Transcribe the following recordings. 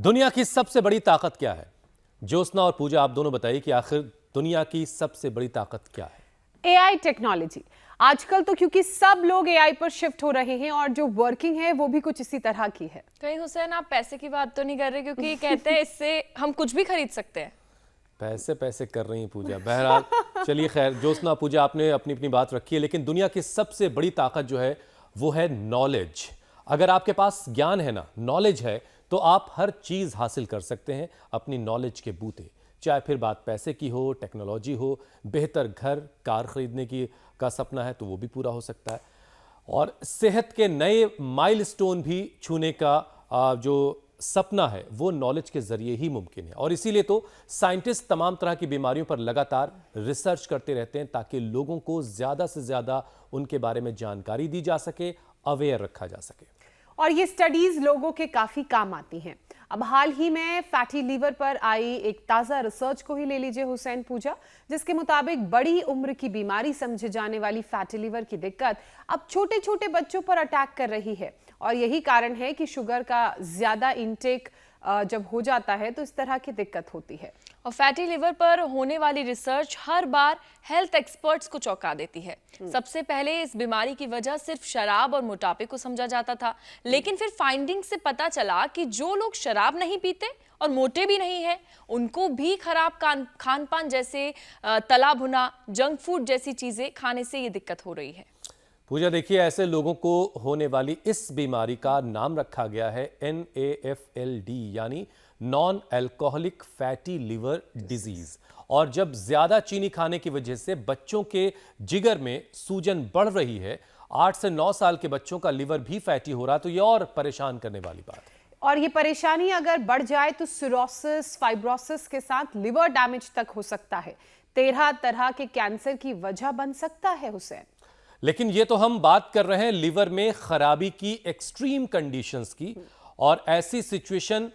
दुनिया की सबसे बड़ी ताकत क्या है? ज्योत्सना और पूजा, आप दोनों बताइए कि आखिर दुनिया की सबसे बड़ी ताकत क्या है? AI technology. आजकल तो क्योंकि सब लोग एआई पर शिफ्ट हो रहे हैं और जो वर्किंग है वो भी कुछ इसी तरह की है। कहीं हुसैन आप पैसे की बात तो नहीं कर रहे, क्योंकि कहते हैं इससे हम कुछ भी खरीद सकते हैं। पैसे पैसे कर रही हैं पूजा। बहरहाल चलिए, खैर ज्योत्सना पूजा आपने अपनी अपनी बात रखी है, लेकिन दुनिया की सबसे बड़ी ताकत जो है वो है नॉलेज। अगर आपके पास ज्ञान है ना, नॉलेज है, तो आप हर चीज हासिल कर सकते हैं अपनी नॉलेज के बूते। चाहे फिर बात पैसे की हो, टेक्नोलॉजी हो, बेहतर घर कार खरीदने की का सपना है तो वो भी पूरा हो सकता है, और सेहत के नए माइलस्टोन भी छूने का जो सपना है वो नॉलेज के जरिए ही मुमकिन है। और इसीलिए तो साइंटिस्ट तमाम तरह की बीमारियों पर लगातार रिसर्च करते रहते हैं ताकि लोगों को ज्यादा से ज्यादा उनके बारे में जानकारी दी जा सके, अवेयर रखा जा सके। और ये स्टडीज लोगों के काफी काम आती हैं। अब हाल ही में फैटी लीवर पर आई एक ताजा रिसर्च को ही ले लीजिए हुसैन पूजा, जिसके मुताबिक बड़ी उम्र की बीमारी समझे जाने वाली फैटी लीवर की दिक्कत अब छोटे छोटे बच्चों पर अटैक कर रही है। और यही कारण है कि शुगर का ज्यादा इंटेक जब हो जाता है तो इस तरह की दिक्कत होती है। और फैटी लिवर पर होने वाली रिसर्च हर बार हेल्थ एक्सपर्ट्स को चौंका देती है। सबसे पहले इस बीमारी की वजह सिर्फ शराब और मोटापे को समझा जाता था, लेकिन फिर फाइंडिंग से पता चला कि जो लोग शराब नहीं पीते और मोटे भी नहीं है, उनको भी खराब खान पान जैसे तला भुना जंक फूड जैसी चीजें खाने से ये दिक्कत हो रही है। पूजा देखिए, ऐसे लोगों को होने वाली इस बीमारी का नाम रखा गया है NAFLD, यानी non alcoholic fatty liver disease. और जब ज्यादा चीनी खाने की वजह से बच्चों के जिगर में सूजन बढ़ रही है, 8 से 9 साल के बच्चों का लिवर भी फैटी हो रहा है, तो ये और परेशान करने वाली बात है। और ये परेशानी अगर बढ़ जाए तो सिरोसिस, फाइब्रोसिस के साथ लिवर डैमेज तक हो सकता है। 13 तरह के कैंसर की वजह बन सकता है हुसैन। लेकिन ये तो हम बात कर रहे हैं लिवर में खराबी की एक्सट्रीम कंडीशंस की, और ऐसी सिचुएशन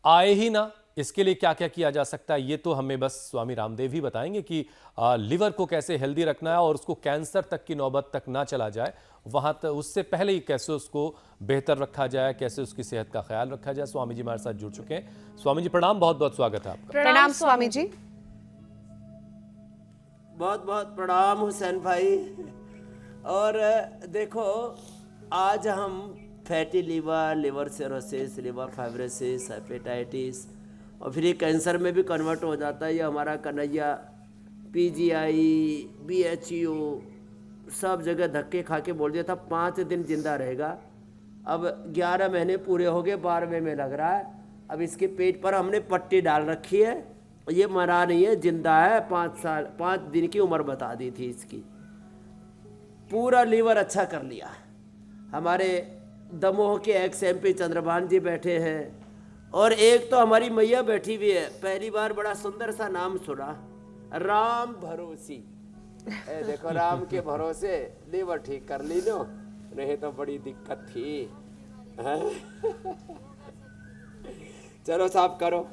आए ही ना, इसके लिए क्या क्या किया जा सकता है ये तो हमें बस स्वामी रामदेव ही बताएंगे कि लिवर को कैसे हेल्दी रखना है और उसको कैंसर तक की नौबत तक ना चला जाए, वहां तक उससे पहले ही कैसे उसको बेहतर रखा जाए, कैसे उसकी सेहत का ख्याल रखा जाए। स्वामी जी हमारे साथ जुड़ चुके हैं। स्वामी जी प्रणाम, बहुत बहुत स्वागत है आपका। प्रणाम स्वामी जी। बहुत बहुत प्रणाम हुसैन भाई। और देखो, आज हम fatty liver, liver cirrhosis, liver fibrosis, hepatitis और फिर ये कैंसर में भी कन्वर्ट हो जाता है। ये हमारा कन्हैया PGI, BHU सब जगह धक्के खा के बोल दिया था 5 दिन जिंदा रहेगा। अब 11 महीने पूरे हो गए, 12वें में लग रहा है। अब इसके पेट पर हमने पट्टी डाल रखी है, ये मरा नहीं है, जिंदा है। 5 दिन की उम्र बता दी थी इसकी। पूरा लीवर अच्छा कर लिया। हमारे दमोह के एक्स MP चंद्रभान जी बैठे हैं, और एक तो हमारी मैया बैठी हुई है। पहली बार बड़ा सुंदर सा नाम सुना, राम भरोसी। देखो, राम के भरोसे लीवर ठीक कर ली लो, नहीं तो बड़ी दिक्कत थी। चलो साफ करो।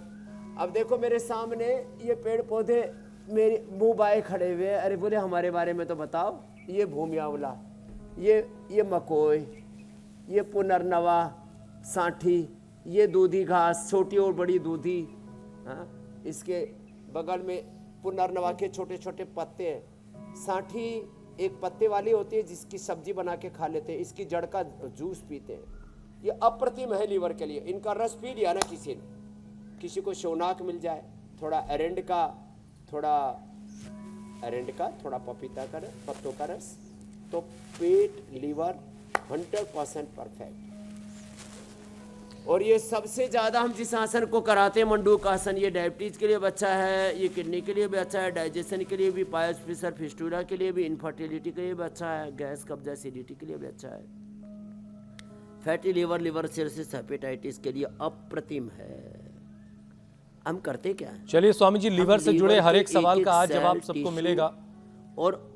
अब देखो मेरे सामने ये पेड़ पौधे मेरे मुंह बाए खड़े हुए हैं। अरे बोले हमारे बारे में तो बताओ। ये भूमि आंवला, ये मकोई, ये पुनर्नवा, सांठी, ये दूधी घास, छोटी और बड़ी दूधी। हाँ, इसके बगल में पुनर्नवा के छोटे छोटे पत्ते हैं। सांठी एक पत्ते वाली होती है जिसकी सब्जी बना के खा लेते हैं, इसकी जड़ का जूस पीते हैं। ये अप्रतिम है लीवर के लिए। इनका रस पी लिया ना किसी ने, किसी को शौनाक मिल जाए, थोड़ा एरेंड का, थोड़ा पपीता का पत्तों का रस, तो पेट लीवर 100% परफेक्ट। और ये सबसे ज़्यादा हम जिस आसन को कराते हैं, मंडूक आसन, ये डायबिटीज़ के लिए भी अच्छा है, ये किडनी के लिए भी अच्छा है, डाइजेशन के लिए भी, पायस प्रेशर फिस्टूला के लिए भी, इनफर्टिलिटी के लिए भी अच्छा है, गैस कब्जा एसिडिटी के लिए भी अच्छा है। Fatty liver, liver cirrhosis, hepatitis के लिए अप्रतिम है। हम करते क्या है? चलिए स्वामी जी, लीवर से जुड़े हर एक सवाल का आज जवाब सबको मिलेगा, और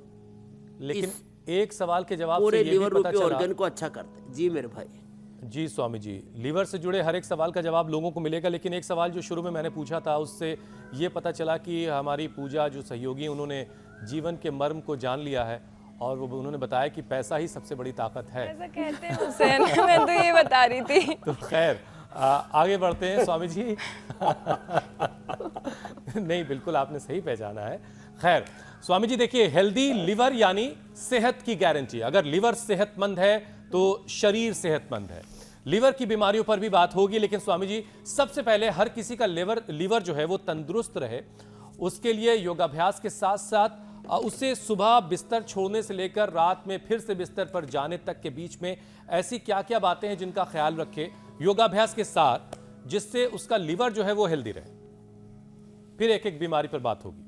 लेकिन एक सवाल के जवाब पूरे से ये लीवर भी पता रूपी चला। ऑर्गन को अच्छा करते हैं। जी मेरे भाई। जी स्वामी जी, लीवर से जुड़े हर एक सवाल का जवाब लोगों को मिलेगा, लेकिन एक सवाल जो शुरू में मैंने पूछा था उससे ये पता चला कि हमारी पूजा जो सहयोगी हैं उन्होंने जीवन के मर्म को जान लिया है, और वो उन्होंने बताया कि पैसा ही सबसे बड़ी ताकत है। ऐसा कहते हैं हुसैन। मैं तो ये बता रही थी। तो खैर आगे बढ़ते हैं स्वामी जी। नहीं, बिल्कुल आपने सही पहचाना है। खैर स्वामी जी, देखिए, हेल्दी लिवर यानी सेहत की गारंटी। अगर लिवर सेहतमंद है तो शरीर सेहतमंद है। लिवर की बीमारियों पर भी बात होगी, लेकिन स्वामी जी सबसे पहले हर किसी का लिवर जो है वो तंदुरुस्त रहे, उसके लिए योगाभ्यास के साथ साथ उसे सुबह बिस्तर छोड़ने से लेकर रात में फिर से बिस्तर पर जाने तक के बीच में ऐसी क्या क्या बातें हैं जिनका ख्याल रखे योगाभ्यास के साथ, जिससे उसका लिवर जो है वो हेल्दी रहे। फिर एक एक बीमारी पर बात होगी।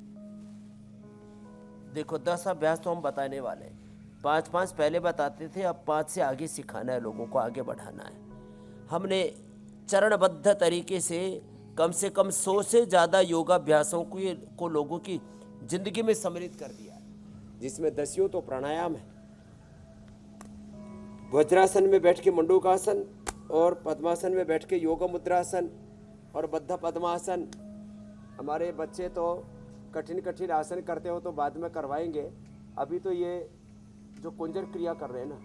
देखो 10 अभ्यास तो हम बताने वाले हैं। 5 पहले बताते थे, अब 5 से आगे सिखाना है, लोगों को आगे बढ़ाना है। हमने चरणबद्ध तरीके से कम 100 से ज़्यादा योगाभ्यासों को लोगों की जिंदगी में सम्मिलित कर दिया है, जिसमें 10 तो प्राणायाम है। वज्रासन में बैठ के मंडूकासन और पद्मासन में बैठ के योग मुद्रासन और बद्ध पद्मासन। हमारे बच्चे तो कठिन आसन करते हो तो बाद में करवाएंगे। अभी तो ये जो कुंजर क्रिया कर रहे हैं ना,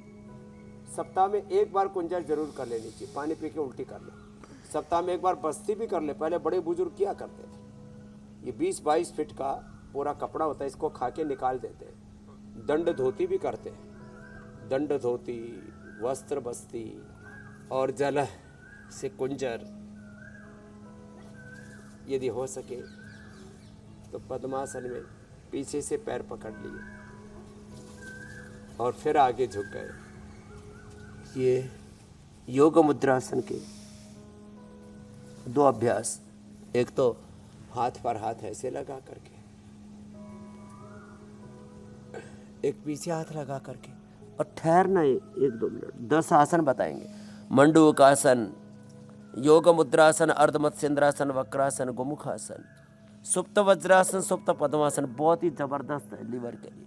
सप्ताह में एक बार कुंजर जरूर कर लेनी चाहिए। पानी पी के उल्टी कर ले। सप्ताह में एक बार बस्ती भी कर ले। पहले बड़े बुजुर्ग किया करते थे। ये 20-22 फीट का पूरा कपड़ा होता है, इसको खा के निकाल देते हैं। दंड धोती भी करते हैं। दंड धोती, वस्त्र बस्ती और जल से कुंजर, यदि हो सके तो पद्मासन में पीछे से पैर पकड़ लिए और फिर आगे झुक गए। ये योग मुद्रासन के 2 अभ्यास। एक तो हाथ पर हाथ ऐसे लगा करके, एक पीछे हाथ लगा करके, और ठहरना 1-2 मिनट। 10 आसन बताएंगे। मंडूकासन, योग मुद्रासन, अर्धमत्स्येंद्रासन, वक्रासन, गोमुखासन, सुप्त वज्रासन, सुप्त पद्मासन। बहुत ही जबरदस्त है लिवर के लिए।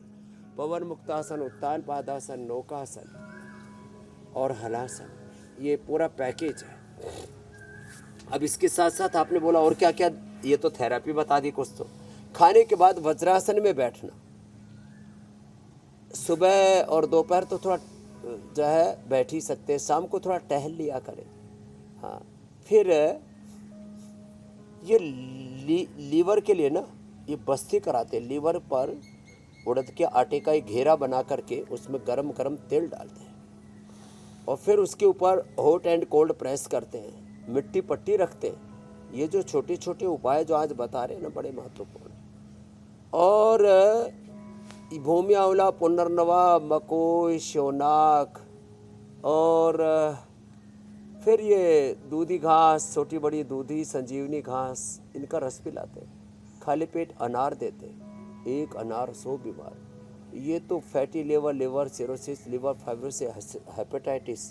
पवन मुक्तासन, उत्तान पादासन, नौकासन और हलासन, ये पूरा पैकेज है। अब इसके साथ साथ आपने बोला और क्या क्या, ये तो थेरेपी बता दी कुछ। तो खाने के बाद वज्रासन में बैठना। सुबह और दोपहर तो थोड़ा जो है बैठ ही सकते हैं, शाम को थोड़ा टहल लिया करें। हाँ, फिर ये लीवर के लिए ना ये बस्ती कराते हैं। लीवर पर उड़द के आटे का एक घेरा बना करके उसमें गरम गरम तेल डालते हैं और फिर उसके ऊपर हॉट एंड कोल्ड प्रेस करते हैं, मिट्टी पट्टी रखते हैं। ये जो छोटे छोटे उपाय जो आज बता रहे हैं ना, बड़े महत्वपूर्ण। और भूमि आंवला, पुनर्नवा, मकोई, शोनाक और फिर ये दूधी घास, छोटी बड़ी दूधी, संजीवनी घास, इनका रस पिलाते हैं। खाली पेट अनार देते हैं। 1 अनार 100 बीमार। ये तो fatty liver cirrhosis, liver fibrosis, hepatitis,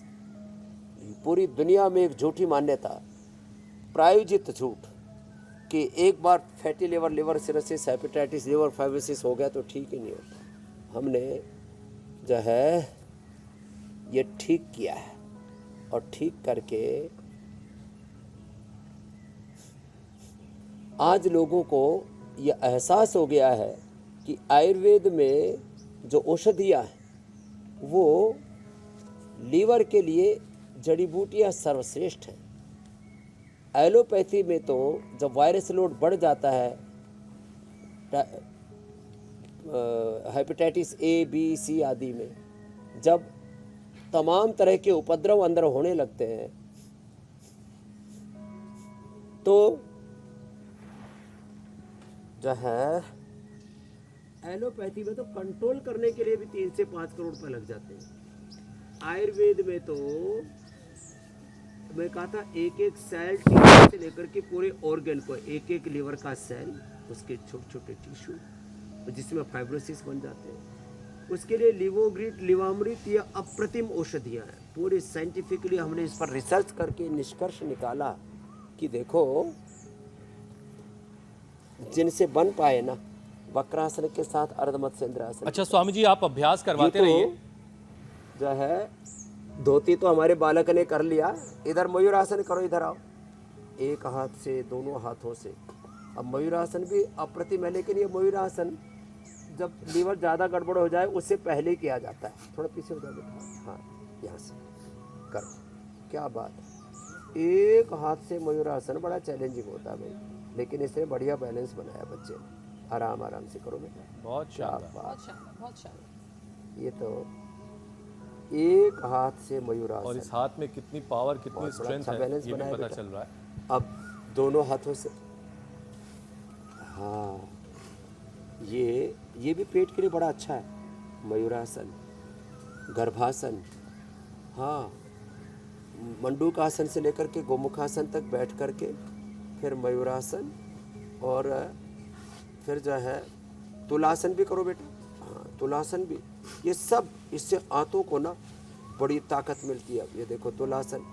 पूरी दुनिया में एक झूठी मान्यता, प्रायोजित झूठ, कि एक बार fatty liver cirrhosis, hepatitis, liver fibrosis हो गया तो ठीक ही नहीं होता। हमने जो है ये ठीक किया है और ठीक करके आज लोगों को ये एहसास हो गया है कि आयुर्वेद में जो औषधियाँ हैं वो लीवर के लिए जड़ी बूटियाँ सर्वश्रेष्ठ हैं। एलोपैथी में तो जब वायरस लोड बढ़ जाता है, हेपेटाइटिस A, B, C आदि में, जब तमाम तरह के उपद्रव अंदर होने लगते हैं तो जो है एलोपैथी में तो कंट्रोल करने के लिए भी 3 से 5 करोड़ रुपए लग जाते हैं। आयुर्वेद में तो मैं कहा था एक सेल से लेकर के पूरे ऑर्गन को, एक लीवर का सेल, उसके छोटे छोटे टिश्यू जिसमें फाइब्रोसिस बन जाते हैं, उसके लिए लिवोग्रिट, लिवामृत, ये अप्रतिम औषधियाँ हैं। पूरे साइंटिफिकली हमने इस पर रिसर्च करके निष्कर्ष निकाला कि देखो जिनसे बन पाए ना, वक्रासन के साथ अर्धमत्स्येंद्रासन। अच्छा स्वामी जी, आप अभ्यास करवाते रहिए। जो है धोती तो हमारे बालक ने कर लिया। इधर मयूरासन करो, इधर आओ, एक हाथ से, दोनों हाथों से। अब मयूरासन भी अप्रतिम है, लेकिन ये मयूरासन जब लीवर ज़्यादा गड़बड़ हो जाए उससे पहले किया जाता है। थोड़ा पीछे हो जाए बेटा, हाँ, यहाँ से करो। क्या बात है, एक हाथ से मयूरासन बड़ा चैलेंजिंग होता है भाई, लेकिन इसने बढ़िया बैलेंस बनाया बच्चे ने। आराम आराम से करो बेटा। बहुत शानदार। बहुत शानदार, बहुत शानदार। ये तो एक हाथ से और मयूरासन। इस हाथ में कितनी पावर, कितनी बहुत बड़ा स्ट्रेंथ अच्छा है, बैलेंस ये भी बनाया पता बेटा। चल रहा है। अब दोनों हाथों से, हाँ ये भी पेट के लिए बड़ा अच्छा है। मयूरासन, गर्भासन, हाँ मंडूकासन से लेकर के गोमुखासन तक बैठ करके फिर मयूरासन, और फिर जो है तुलासन भी करो बेटा। हाँ तुलासन भी, ये सब इससे आंतों को ना बड़ी ताकत मिलती है। अब ये देखो तुलासन,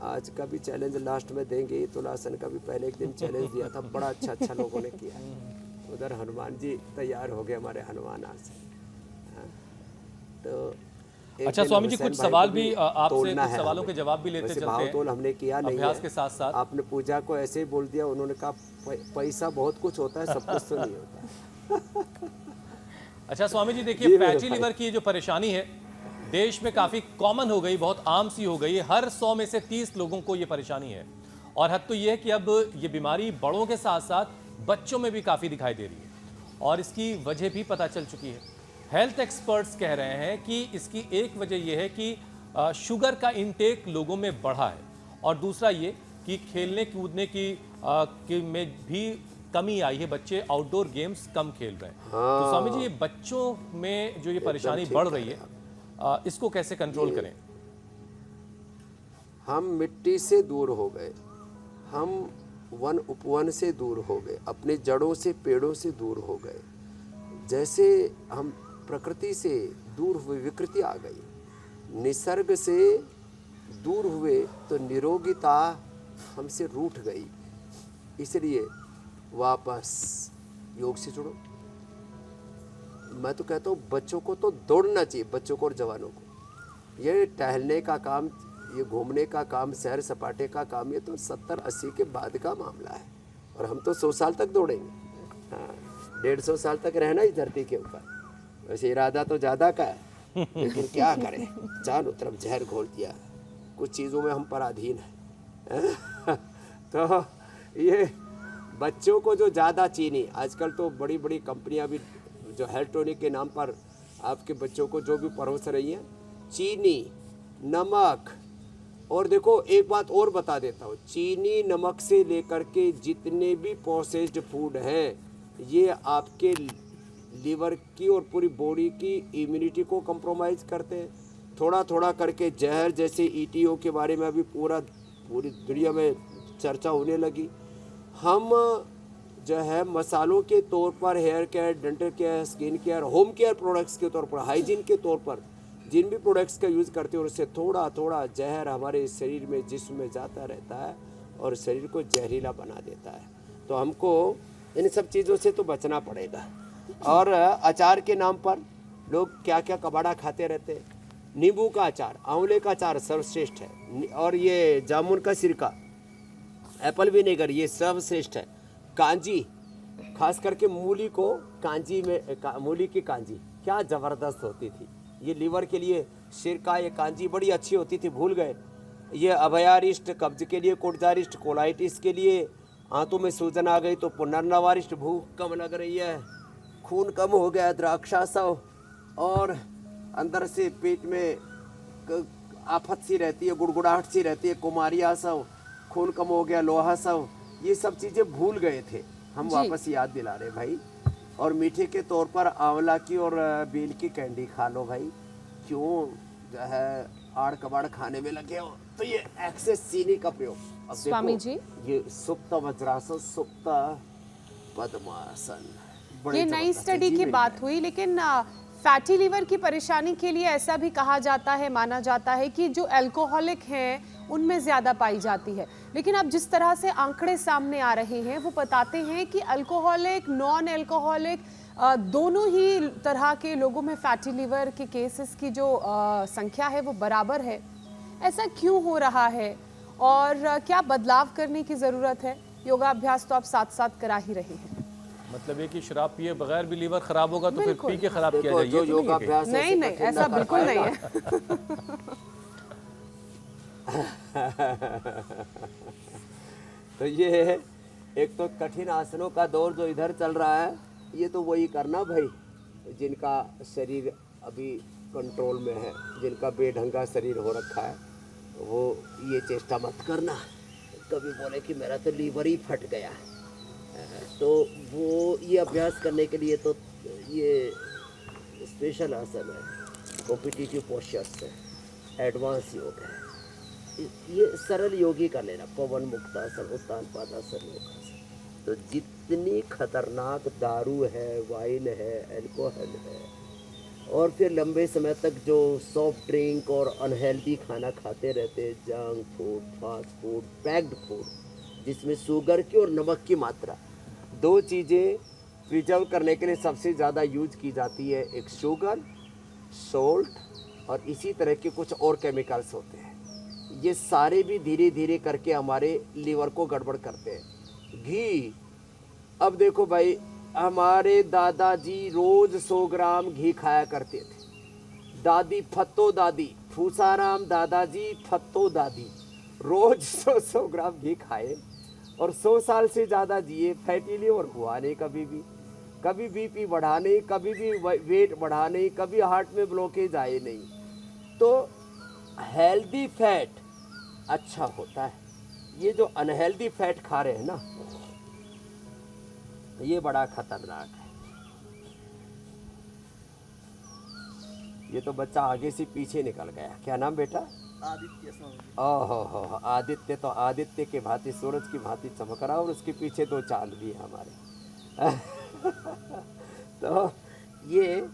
आज का भी चैलेंज लास्ट में देंगे। तुलासन का भी पहले एक दिन चैलेंज दिया था, बड़ा अच्छा लोगों ने किया है। उधर हनुमान जी तैयार हो गए, हमारे हनुमान आज से। हाँ, तो एक अच्छा दिन स्वामी जी, हुसैन कुछ भाई सवाल को भी आपसे तोड़ना कुछ है सवालों हमें। के जवाब भी लेते वैसे चलते भाव हैं तोल हमने किया नहीं अभ्यास है। के साथ साथ। आपने पूजा को ऐसे ही बोल दिया, उन्होंने कहा पैसा बहुत कुछ होता है, सब कुछ तो नहीं होता। अच्छा स्वामी जी, जी देखिए मेरे फैटी भाई। लिवर की ये जो परेशानी है देश में काफी कॉमन हो गई, बहुत आम सी हो गई है। हर 100 में से 30 लोगों को ये परेशानी है। और हद तो ये है कि अब ये बीमारी बड़ों के साथ साथ बच्चों में भी काफी दिखाई दे रही है, और इसकी वजह भी पता चल चुकी है। हेल्थ एक्सपर्ट्स कह रहे हैं कि इसकी एक वजह यह है कि शुगर का इंटेक लोगों में बढ़ा है, और दूसरा ये कि खेलने कूदने की में भी कमी आई है। बच्चे आउटडोर गेम्स कम खेल रहे हैं। तो स्वामी जी, ये बच्चों में जो ये परेशानी बढ़ रही है, इसको कैसे कंट्रोल करें? हम मिट्टी से दूर हो गए, हम वन उपवन से दूर हो गए, अपने जड़ों से पेड़ों से दूर हो गए। जैसे हम प्रकृति से दूर हुए, विकृति आ गई। निसर्ग से दूर हुए तो निरोगिता हमसे रूठ गई। इसलिए वापस योग से जुड़ो। मैं तो कहता हूँ बच्चों को तो दौड़ना चाहिए, बच्चों को और जवानों को। ये टहलने का काम, ये घूमने का काम, सैर सपाटे का काम, ये तो 70-80 के बाद का मामला है। और हम तो 100 साल तक दौड़ेंगे। हाँ 150 साल तक रहना इस धरती के ऊपर। वैसे इरादा तो ज़्यादा का है, लेकिन क्या करें, चारों तरफ जहर घोल दिया। कुछ चीज़ों में हम पराधीन हैं। तो ये बच्चों को जो ज़्यादा चीनी, आजकल तो बड़ी बड़ी कंपनियां भी जो हेल्थ टॉनिक के नाम पर आपके बच्चों को जो भी परोस रही हैं, चीनी, नमक, और देखो एक बात और बता देता हूँ, चीनी नमक से लेकर के जितने भी प्रोसेस्ड फूड हैं, ये आपके लीवर की और पूरी बॉडी की इम्यूनिटी को कंप्रोमाइज़ करते हैं। थोड़ा थोड़ा करके जहर, जैसे ईटीओ के बारे में अभी पूरी दुनिया में चर्चा होने लगी। हम जो है मसालों के तौर पर, hair care, dental care, skin care, home care products के तौर पर, हाइजीन के तौर पर जिन भी प्रोडक्ट्स का यूज़ करते हैं, उससे थोड़ा थोड़ा जहर हमारे शरीर में, जिस्म में जाता रहता है और शरीर को जहरीला बना देता है। तो हमको इन सब चीज़ों से तो बचना पड़ेगा। और अचार के नाम पर लोग क्या क्या कबाड़ा खाते रहते हैं। नींबू का अचार, आंवले का अचार सर्वश्रेष्ठ है, और ये जामुन का सिरका, एप्पल विनेगर, ये सर्वश्रेष्ठ है। कांजी, खास करके मूली को कांजी में, मूली की कांजी क्या ज़बरदस्त होती थी। ये लीवर के लिए सिरका, ये कांजी बड़ी अच्छी होती थी, भूल गए। ये अभयारिष्ट, कब्ज के लिए कोटजारिष्ट, कोलाइटिस के लिए, आंतों में सूजन आ गई तो पुनर्नवारिष्ट, भूख कम लग रही है, खून कम हो गया, द्राक्षासव, और अंदर से पेट में आफत सी रहती है, गुड़गुड़ाहट सी रहती है, कुमारियासव, खून कम हो गया, लोहासव, ये सब चीज़ें भूल गए थे, हम वापस याद दिला रहे भाई। और मीठे के तौर पर आंवला की और बेल की कैंडी खा लो भाई। क्यों जो है आड़ कबाड़ खाने में लगे हो? तो ये एक्सेस चीनी का प्रयोग। अब स्वामी देखो, जी, ये सुप्त वज्रासन, सुप्त पद्मासन, बड़े ये नई जबरदस्त है। स्टडी जी की मेरी बात बहन। हुई, लेकिन फैटी लीवर की परेशानी के लिए ऐसा भी कहा जाता है, माना जाता है कि जो अल्कोहलिक हैं उनमें ज़्यादा पाई जाती है। लेकिन अब जिस तरह से आंकड़े सामने आ रहे हैं वो बताते हैं कि अल्कोहलिक, नॉन अल्कोहलिक, दोनों ही तरह के लोगों में फैटी लीवर के केसेस की जो संख्या है वो बराबर है। ऐसा क्यों हो रहा है और क्या बदलाव करने की ज़रूरत है? योगाभ्यास तो आप साथ साथ करा ही रहे हैं। मतलब ये कि शराब पिए बगैर भी लीवर खराब होगा तो फिर बिल्कुल। पी के खराब किया देखो, जाए, जो ये तो नहीं है योगाभ्यास नहीं नहीं, ऐसा बिल्कुल नहीं है। तो ये एक तो कठिन आसनों का दौर जो इधर चल रहा है, ये तो वही करना भाई जिनका शरीर अभी कंट्रोल में है, जिनका बेढंगा शरीर हो रखा है, वो ये चेष्टा मत करना कभी बोले कि मेरा तो लीवर ही फट गया। तो वो ये अभ्यास करने के लिए तो ये स्पेशल आसन है, कॉम्पिटिटिव पोस्चर्स है, एडवांस योग है। ये सरल योगी कर लेना, पवन मुक्तासन, उत्तान पादासन, योगासन। तो जितनी खतरनाक दारू है, वाइन है, अल्कोहल है, और फिर लंबे समय तक जो सॉफ्ट ड्रिंक और अनहेल्दी खाना खाते रहते, junk food, fast food, packed food, जिसमें शुगर की और नमक की मात्रा, दो चीज़ें प्रिजर्व करने के लिए सबसे ज़्यादा यूज की जाती है, एक शुगर, सोल्ट और इसी तरह के कुछ और केमिकल्स होते हैं। ये सारे भी धीरे धीरे करके हमारे लीवर को गड़बड़ करते हैं। घी, अब देखो भाई, हमारे दादाजी रोज 100 ग्राम घी खाया करते थे। दादी फत्तो दादी, फूसाराम दादाजी फत्तो दादी रोज 100 ग्राम घी खाए और 100 साल से ज़्यादा जिए। फैटी लीवर हुआ नहीं कभी भी, कभी बीपी बढ़ा नहीं, कभी भी वेट बढ़ा नहीं, कभी हार्ट में ब्लॉकेज आए नहीं। तो हेल्दी फैट अच्छा होता है। ये जो अनहेल्दी फैट खा रहे हैं ना, ये बड़ा खतरनाक है। ये तो बच्चा आगे से पीछे निकल गया। क्या नाम बेटा? आदित्य स्वामी। ओहो, आदित्य तो आदित्य के भांति, सूरज की भांति चमक रहा, और उसके पीछे 2 चांद भी है हमारे। तो ये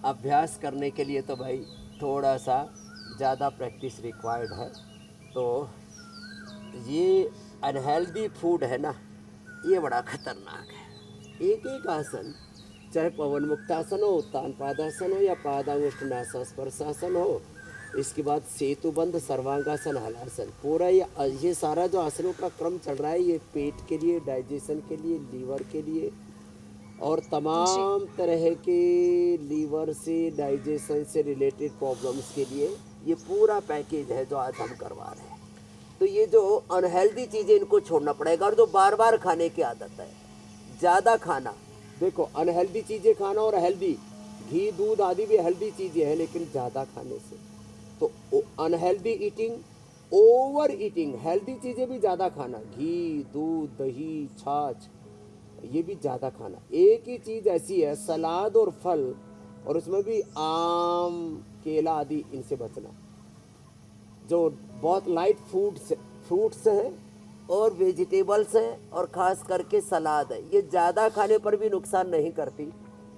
अभ्यास करने के लिए तो भाई थोड़ा सा ज़्यादा प्रैक्टिस रिक्वायर्ड है। तो ये अनहेल्दी फूड है ना, ये बड़ा खतरनाक है। एक एक आसन, चाहे पवन मुक्तासन हो, उत्तान पादासन हो, या पादांगुष्ठ स्पर्शासन हो, इसके बाद सेतुबंध, सर्वांगासन, हलासन, पूरा ये सारा जो आसनों का क्रम चल रहा है, ये पेट के लिए, डाइजेशन के लिए, लीवर के लिए, और तमाम तरह के लीवर से, डाइजेशन से रिलेटेड प्रॉब्लम्स के लिए ये पूरा पैकेज है जो आज हम करवा रहे हैं। तो ये जो अनहेल्दी चीज़ें, इनको छोड़ना पड़ेगा। और जो बार बार खाने की आदत है, ज़्यादा खाना, देखो अनहेल्दी चीज़ें खाना और हेल्दी, घी दूध आदि भी हेल्दी चीज़ें हैं, लेकिन ज़्यादा खाने से तो unhealthy eating, over eating, healthy चीज़ें भी ज़्यादा खाना, घी दूध दही छाछ, ये भी ज़्यादा खाना। एक ही चीज़ ऐसी है, सलाद और फल, और उसमें भी आम, केला आदि, इनसे बचना। जो बहुत लाइट फ्रूट्स हैं और वेजिटेबल्स हैं, और ख़ास करके सलाद है, ये ज़्यादा खाने पर भी नुकसान नहीं करती।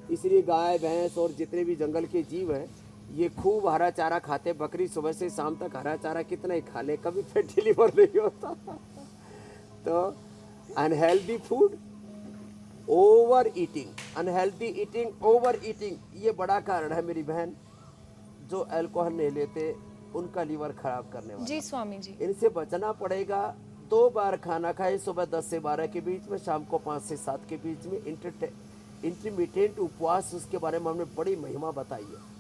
इसलिए गाय भैंस और जितने भी जंगल के जीव हैं, ये खूब हरा चारा खाते। बकरी सुबह से शाम तक हरा चारा कितना ही खा ले, कभी फैटी लीवर नहीं होता। तो unhealthy food, over eating, unhealthy eating, over eating, ये बड़ा कारण है मेरी बहन। जो अल्कोहल नहीं लेते, उनका लीवर खराब करने वाला। जी स्वामी जी। इनसे बचना पड़ेगा। 2 बार खाना खाए, सुबह 10 से 12 के बीच में, शाम को 5 से 7 के बीच में। इंटरमिटेंट उपवास, उसके बारे में हमने बड़ी महिमा बताई है।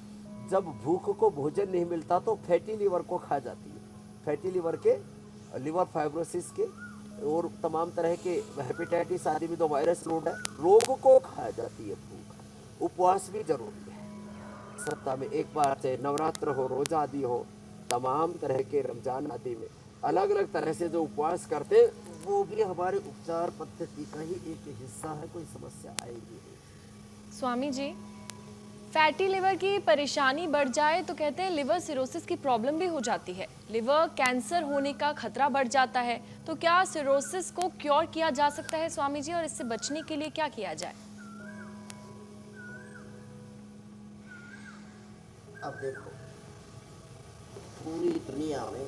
जब भूख को भोजन नहीं मिलता तो फैटी लीवर को खा जाती है। फैटी लीवर के, लिवर फाइब्रोसिस के और तमाम तरह के हेपेटाइटिस आदि भी, तो वायरस रोग को खा जाती है भूख। उपवास भी जरूरी है। सप्ताह में 1 बार, चाहे नवरात्र हो, रोजा आदि हो, तमाम तरह के रमजान आदि में अलग अलग तरह से जो उपवास करते, वो भी हमारे उपचार पद्धति का ही एक हिस्सा है। कोई समस्या आएगी नहीं। स्वामी जी, फैटी लिवर की परेशानी बढ़ जाए तो कहते हैं लिवर सिरोसिस की प्रॉब्लम भी हो जाती है, लिवर कैंसर होने का खतरा बढ़ जाता है। तो क्या सिरोसिस को क्योर किया जा सकता है स्वामी जी, और इससे बचने के लिए क्या किया जाए? अब देखो, पूरी दुनिया में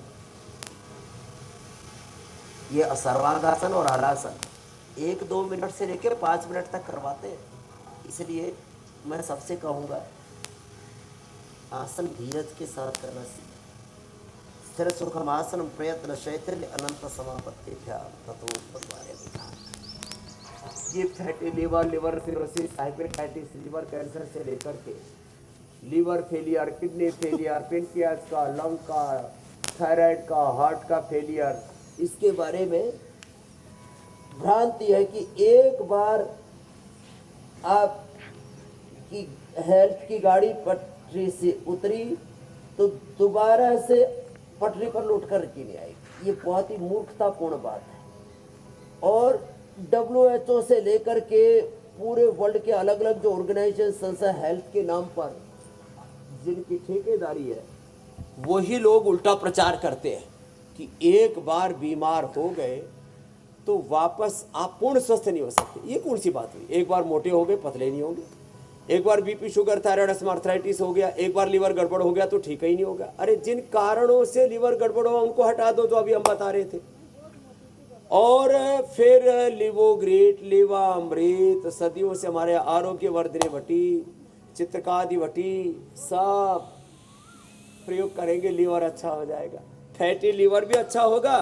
ये सर्वांगासन और हलासन 1-2 मिनट से लेकर 5 मिनट तक करवाते हैं। इसलिए मैं सबसे कहूँगा, आसन धीरज के साथ करना सीखें। स्थिर सुखम आसन प्रयत्न शैथिल्य अनंत समापत्ति ये fatty liver cirrhosis, hepatitis, liver cancer से लेकर के liver failure, kidney failure, pancreas का, लंग का, थायराइड का, हार्ट का फेलियर, इसके बारे में भ्रांति है कि एक बार आप की हेल्थ की गाड़ी पटरी से उतरी तो दोबारा से पटरी पर लौट कर के नहीं आएगी। ये बहुत ही मूर्खतापूर्ण बात है। और WHO से लेकर के पूरे वर्ल्ड के अलग अलग जो ऑर्गेनाइजेशन है हेल्थ के नाम पर जिनकी ठेकेदारी है, वही लोग उल्टा प्रचार करते हैं कि एक बार बीमार हो गए तो वापस आप पूर्ण स्वस्थ नहीं हो सकते। ये कौन सी बात हुई? एक बार मोटे हो गए पतले नहीं होंगे, एक बार BP, sugar, thyroid, asthma, arthritis हो गया, एक बार लीवर गड़बड़ हो गया तो ठीक ही नहीं होगा। अरे जिन कारणों से लीवर गड़बड़ हुआ उनको हटा दो, जो अभी हम बता रहे थे। और फिर लिवोग्रेट, लिवामृत, सदियों से हमारे आरोग्य वर्धने वटी, चित्रकादि वटी सब प्रयोग करेंगे, लीवर अच्छा हो जाएगा, फैटी लीवर भी अच्छा होगा।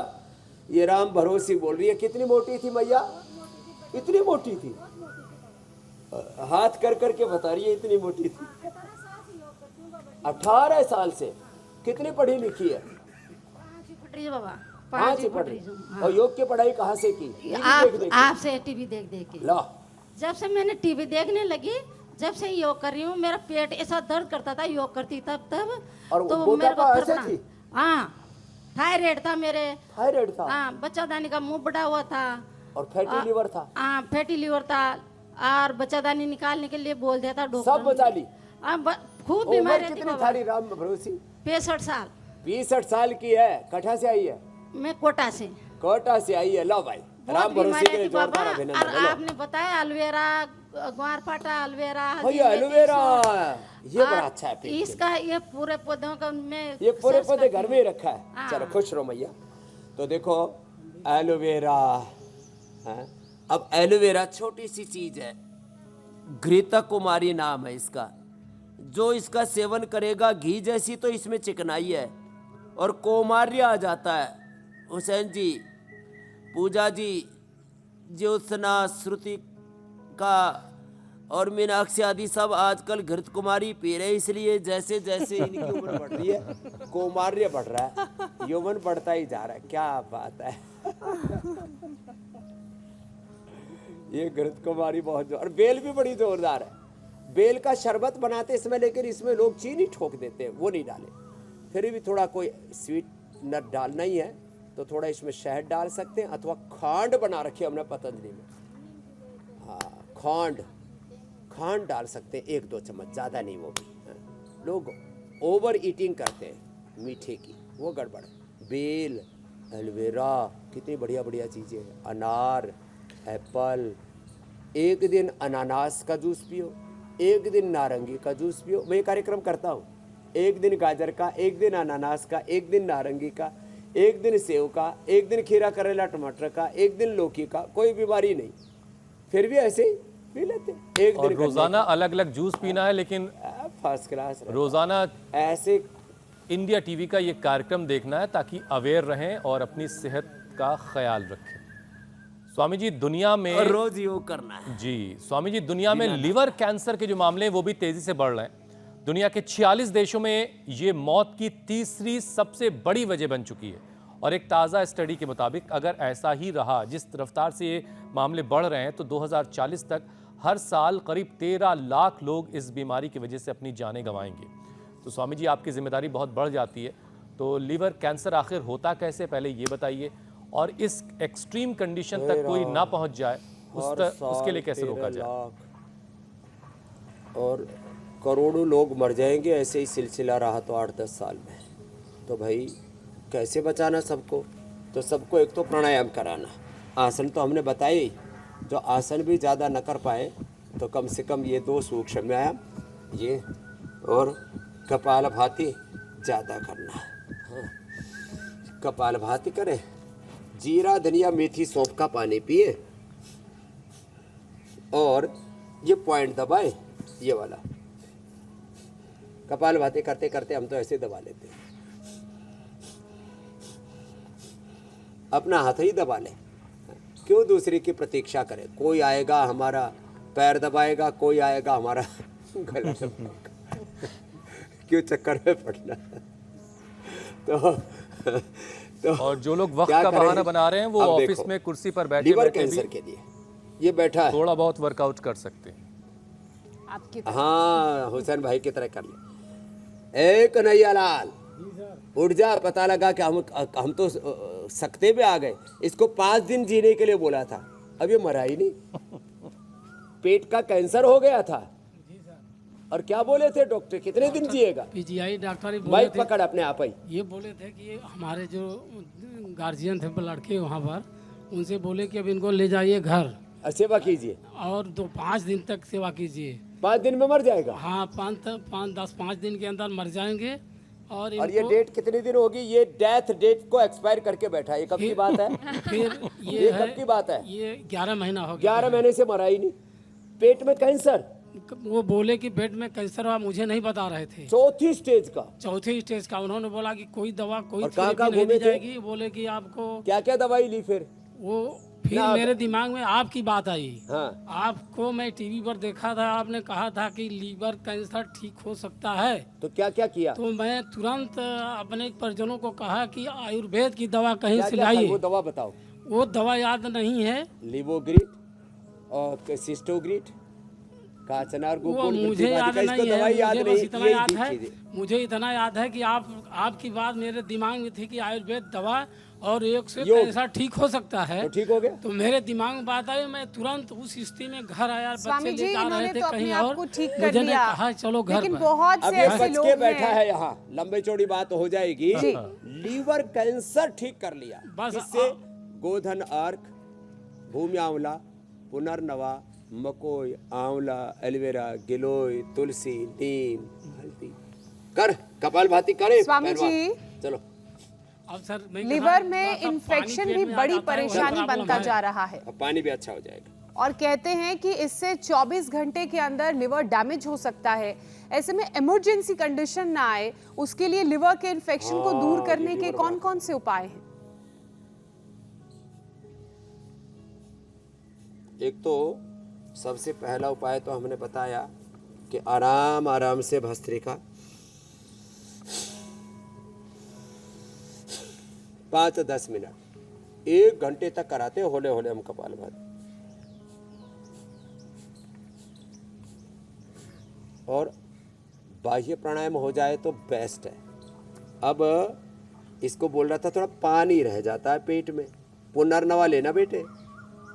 ये राम भरोसी बोल रही है। कितनी मोटी थी मैया? इतनी मोटी थी, हाथ कर करके बता रही है इतनी मोटी थी। 18 साल से। कितनी पढ़ी लिखी है? बाबा 5 पढ़ रही। और योग की पढ़ाई कहाँ से की? आपसे टीवी देख देख के। ला, जब से मैंने टीवी देखने लगी, जब से योग कर रही हूँ, मेरा पेट ऐसा दर्द करता था योग करती तब और तो वो मेरे को ऐसे फड़फड़ा- थी? हाँ, थायराइड था मेरे। थायराइड था हाँ, बच्चादानी का मुंह बड़ा हुआ था। और फैटी लीवर था। हाँ, फैटी लीवर था और बच्चादानी निकालने के लिए बोल दिया था डॉक्टर सब बचा ली। हाँ, खूब उम्र बीमारी थी कितनी बाबा। थारी राम भरोसी? 65 साल। 65 साल की है। कठा से आई है? मैं कोटा से। कोटा से आई है। लो भाई, बहुत राम भरोसी बीमारी के लिए थी बाबा। जोरदार और अभिनंदन। लो आपने बताया एलोवेरा, ग्वारपाठा, एलोवेरा, हल्दी, भैया मेथी, एलोवेरा, सौंफ। ये बड़ा और अच्छा है पेट के इसका ये पूरे पौधों का मैं ये पूरे सर्च पौधे करती घर में ही रखा है। हाँ। चलो खुश रहो मैया। तो देखो एलोवेरा, हाँ? अब एलोवेरा छोटी सी चीज है, घृता कुमारी नाम है इसका। जो इसका सेवन करेगा, घी जैसी तो इसमें चिकनाई है और कोमार्य आ जाता है। हुसैन जी, पूजा जी, ज्योत्सना, श्रुति का और मीनाक्षी आदि सब आजकल घृत कुमारी पी रहे, इसलिए जैसे जैसे इनकी उम्र बढ़ रही है कोमार्य बढ़ रहा है, यौवन बढ़ता ही जा रहा है। क्या बात है। ये घृत कुमारी बहुत जोर, और बेल भी बड़ी जोरदार है। बेल का शरबत बनाते इसमें, लेकिन इसमें लोग चीनी ठोक देते हैं, वो नहीं डाले। फिर भी थोड़ा कोई स्वीटनर डालना ही है तो थोड़ा इसमें शहद डाल सकते हैं, अथवा खांड बना रखी है हमने पतंजलि में। हाँ, खांड डाल सकते हैं 1-2 चम्मच, ज़्यादा नहीं वो भी। हाँ। लोग ओवर ईटिंग करते हैं मीठे की, वो गड़बड़ है। बेल, एलोवेरा, कितनी बढ़िया बढ़िया चीज़ें हैं। अनार, एप्पल, एक दिन अनानास का जूस पियो, एक दिन नारंगी का जूस पियो। मैं ये कार्यक्रम करता हूँ, एक दिन गाजर का, एक दिन अनानास का, एक दिन नारंगी का, एक दिन सेव का, एक दिन खीरा, करेला, टमाटर का, एक दिन लौकी का। कोई बीमारी नहीं, फिर भी ऐसे ही पी लेते। एक और दिन रोजाना अलग अलग जूस पीना है, लेकिन फर्स्ट क्लास रोजाना ऐसे। इंडिया टीवी का ये कार्यक्रम देखना है ताकि अवेयर रहें और अपनी सेहत का ख्याल रखें। स्वामी जी, दुनिया में और रोज योग करना है। जी स्वामी जी, दुनिया में लिवर कैंसर के जो मामले हैं वो भी तेजी से बढ़ रहे हैं। दुनिया के 46 देशों में ये मौत की तीसरी सबसे बड़ी वजह बन चुकी है। और एक ताज़ा स्टडी के मुताबिक अगर ऐसा ही रहा, जिस रफ्तार से ये मामले बढ़ रहे हैं, तो 2040 तक हर साल करीब 13 लाख लोग इस बीमारी की वजह से अपनी जानें गंवाएंगे। तो स्वामी जी, आपकी जिम्मेदारी बहुत बढ़ जाती है। तो लिवर कैंसर आखिर होता कैसे, पहले ये बताइए, और इस एक्सट्रीम कंडीशन तक कोई ना पहुंच जाए उसके लिए कैसे रोका जाए। और करोड़ों लोग मर जाएंगे ऐसे ही सिलसिला रहा तो 8-10 साल में। तो भाई कैसे बचाना सबको? तो सबको एक तो प्राणायाम कराना। आसन तो हमने बताए ही, जो आसन भी ज़्यादा न कर पाए तो कम से कम ये 2 सूक्ष्म व्यायाम, ये और कपालभाति ज़्यादा करना। हाँ, कपालभाति करें, जीरा, धनिया, मेथी, सौंफ का पानी पिए और ये पॉइंट दबाए, ये वाला। कपालभाति करते करते हम तो ऐसे दबा लेते हैं, अपना हाथ ही दबा लें। क्यों दूसरे की प्रतीक्षा करें? कोई आएगा हमारा पैर दबाएगा, कोई आएगा हमारा गला दबाएगा। क्यों चक्कर में पड़ना? तो तो और जो लोग वक्त क्या का करें? बहाना बना रहे हैं वो अब ऑफिस देखो, में कुर्सी पर बैठे लीवर बैठे कैंसर भी के लिए ये बैठा है। थोड़ा बहुत वर्कआउट कर सकते हैं। आपकी हाँ, हुसैन भाई की तरह कर ले। ए कन्हैया लाल, उठ जा, पता लगा कि हम तो सकते पे आ गए। इसको 5 दिन जीने के लिए बोला था, अब ये मरा ही नहीं। पेट का कैंसर हो गया था। और क्या बोले थे डॉक्टर, कितने दिन जिएगा? पीजीआई डॉक्टर ही बोले माइक थे, पकड़ अपने आप ही। ये बोले थे कि ये हमारे जो गार्जियन थे लड़के वहाँ पर, उनसे बोले कि अब इनको ले जाइए घर और सेवा कीजिए, और 5 दिन तक सेवा कीजिए। 5 दिन में मर जाएगा। हाँ, 5 दिन के अंदर मर जाएंगे। और और ये इनको डेट कितनी दिन होगी? ये डेथ डेट को एक्सपायर करके बैठा है। ये कब की बात है? फिर ये कब की बात है? ये 11 महीना हो गया। 11 महीने से मरा ही नहीं। पेट में कैंसर, वो बोले कि पेट में कैंसर हुआ, मुझे नहीं बता रहे थे। 4थी स्टेज का। चौथे स्टेज का। उन्होंने बोला कि कोई दवा, कोई और कहाँ थेरेपी नहीं घूमे दी थे? जाएगी। बोले कि आपको क्या क्या दवाई ली फिर? वो फिर ना, मेरे दिमाग में आपकी बात आई। हाँ, आपको मैं टीवी पर देखा था, आपने कहा था कि लीवर कैंसर ठीक हो सकता है। तो क्या क्या किया? तो मैं तुरंत अपने परिजनों को कहा कि आयुर्वेद की दवा कहीं क्या से क्या खाई? लाइए। वो दवा बताओ। वो दवा याद नहीं है। लिवोग्रिट और सिस्टोग्रिट, काचनार, वो गुकुल, मुझे याद इसको नहीं दवाई है। याद मुझे नहीं। बस इतना ये याद ठीक है, चीजें। मुझे इतना याद है कि आपकी बात मेरे दिमाग में थी कि आयुर्वेद दवा और योग से योग। कैंसर ठीक हो सकता है। तो ठीक हो गया। तो मेरे दिमाग में बात आई, मैं तुरंत उस स्थिति में घर आया। स्वामी बच्चे जी, ले जा इन्होंने रहे थे तो अपने कहीं आप और, को ठीक कर मुझे ने लिया। कहा चलो घर लेकिन पर। बहुत अब से ये ऐसे बच लोग के बैठा हैं। है यहाँ, लंबे चौड़ी बात हो जाएगी। जी। लीवर कैंसर ठीक कर लिया। बस इससे गोधन अर्क, भूमि आंवला, पुनर्नवा, मकोई, आंवला, एलोवेरा, गिलोय, तुलसी, नीम, हल्दी। कर कपालभाति करे स्वामी पहलवान। जी। चलो। अब सर मैं लिवर कहा, में थोड़ा सा पानी इन्फेक्शन पेट भी में आ बड़ी जाता है, वो परेशानी प्रॉब्लम बनता है। जा रहा है अब पानी भी अच्छा हो जाएगा। और कहते हैं कि इससे 24 घंटे के अंदर लिवर डैमेज हो सकता है। ऐसे में इमरजेंसी कंडीशन ना आए, उसके लिए लिवर के इन्फेक्शन को दूर करने के कौन कौन से उपाय हैं? एक तो सबसे पहला उपाय तो हमने बताया कि आराम आराम से भस्त्रिका 5-10 मिनट 1 घंटे तक कराते होले होले हम कपालभाति। और बाह्य प्राणायाम हो जाए तो बेस्ट है। अब इसको बोल रहा था थोड़ा पानी रह जाता है पेट में। पुनर्नवा लेना बेटे,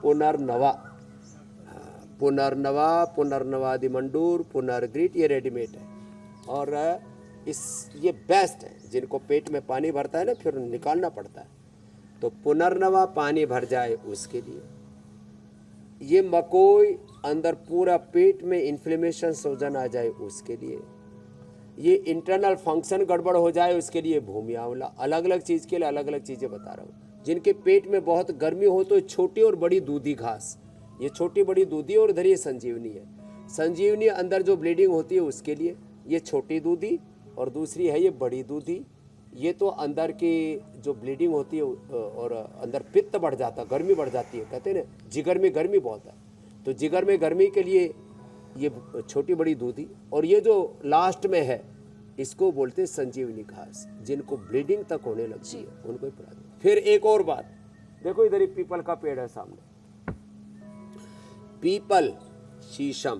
पुनर्नवा। पुनर्नवा, पुनर्नवादि मंडूर, पुनर्ग्रिट, ये रेडीमेड है। और ये बेस्ट है। जिनको पेट में पानी भरता है ना, फिर निकालना पड़ता है, तो पुनर्नवा पानी भर जाए उसके लिए। ये मकोई, अंदर पूरा पेट में इन्फ्लेमेशन, सूजन आ जाए उसके लिए। ये इंटरनल फंक्शन गड़बड़ हो जाए उसके लिए भूमि आंवला। अलग अलग चीज़ के लिए अलग अलग चीज़ें बता रहा हूँ। जिनके पेट में बहुत गर्मी हो तो छोटी और बड़ी दूधी घास, ये छोटी बड़ी दूधी, और इधर ये संजीवनी है। संजीवनी अंदर जो ब्लीडिंग होती है उसके लिए, ये छोटी दूधी, और दूसरी है ये बड़ी दूधी। ये तो अंदर की जो ब्लीडिंग होती है और अंदर पित्त बढ़ जाता, गर्मी बढ़ जाती है, कहते हैं ना जिगर में गर्मी बहुत है, तो जिगर में गर्मी के लिए ये छोटी बड़ी दूधी। और ये जो लास्ट में है इसको बोलते हैं संजीवनी घास। जिनको ब्लीडिंग तक होने लगती है उनको ही पिला दो। फिर एक और बात देखो, इधर ही पीपल का पेड़ है सामने, पीपल, शीशम,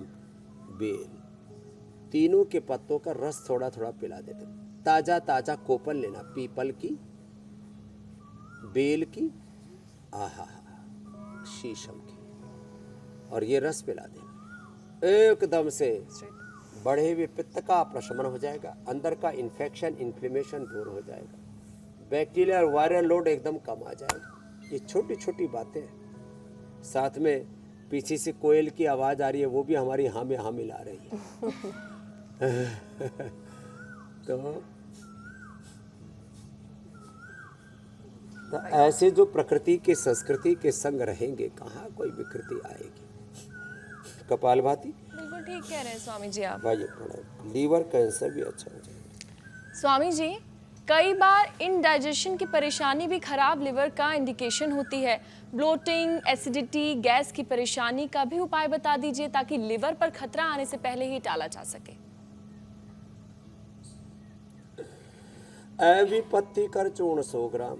बेल, तीनों के पत्तों का रस थोड़ा थोड़ा पिला देते। ताजा ताजा कोपल लेना, पीपल की, बेल की, आहा, शीशम की, और ये रस पिला देना। एकदम से बढ़े हुए पित्त का प्रशमन हो जाएगा, अंदर का इन्फेक्शन, इन्फ्लेमेशन दूर हो जाएगा, बैक्टीरिया और वायरल लोड एकदम कम आ जाएगा। ये छोटी छोटी बातें हैं। साथ में पीछे से कोयल की आवाज़ आ रही है, वो भी हमारी हाँ में हाँ मिला रही है। तो ऐसे जो प्रकृति के, संस्कृति के संग रहेंगे, कहाँ कोई विकृति आएगी। कपालभाति बिल्कुल ठीक कह रहे हैं स्वामी जी आप। भाई प्राणायाम, लीवर कैंसर भी अच्छा हो जाएगा। स्वामी जी, कई बार इनडाइजेशन की परेशानी भी खराब लिवर का इंडिकेशन होती है। ब्लोटिंग, एसिडिटी, गैस की परेशानी का भी उपाय बता दीजिए ताकि लिवर पर खतरा आने से पहले ही टाला जा सके। ऐवी पत्ती कर चूर्ण 100 ग्राम,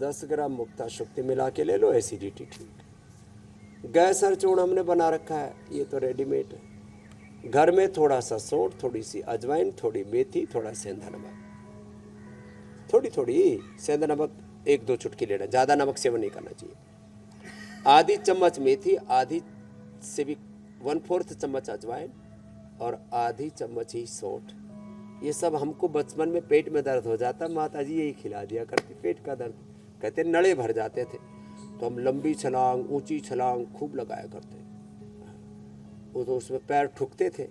10 ग्राम मुक्ता शुक्ति मिला के ले लो, एसिडिटी ठीक। गैसर चूर्ण हमने बना रखा है, ये तो रेडीमेड है। घर में थोड़ा सा सौंठ, थोड़ी सी अजवाइन, थोड़ी मेथी, थोड़ा सेंधा नमक, थोड़ी थोड़ी सेंधा नमक 1-2 चुटकी लेना, ज़्यादा नमक सेवन नहीं करना चाहिए। आधी चम्मच मेथी, आधी से भी 1/4 चम्मच अजवाइन और आधी चम्मच ही सौंठ। ये सब हमको बचपन में पेट में दर्द हो जाता, माता जी यही खिला दिया करती, पेट का दर्द, कहते नड़े भर जाते थे तो हम लंबी छलांग, ऊंची छलांग खूब लगाया करते। वो तो उसमें पैर ठुकते थे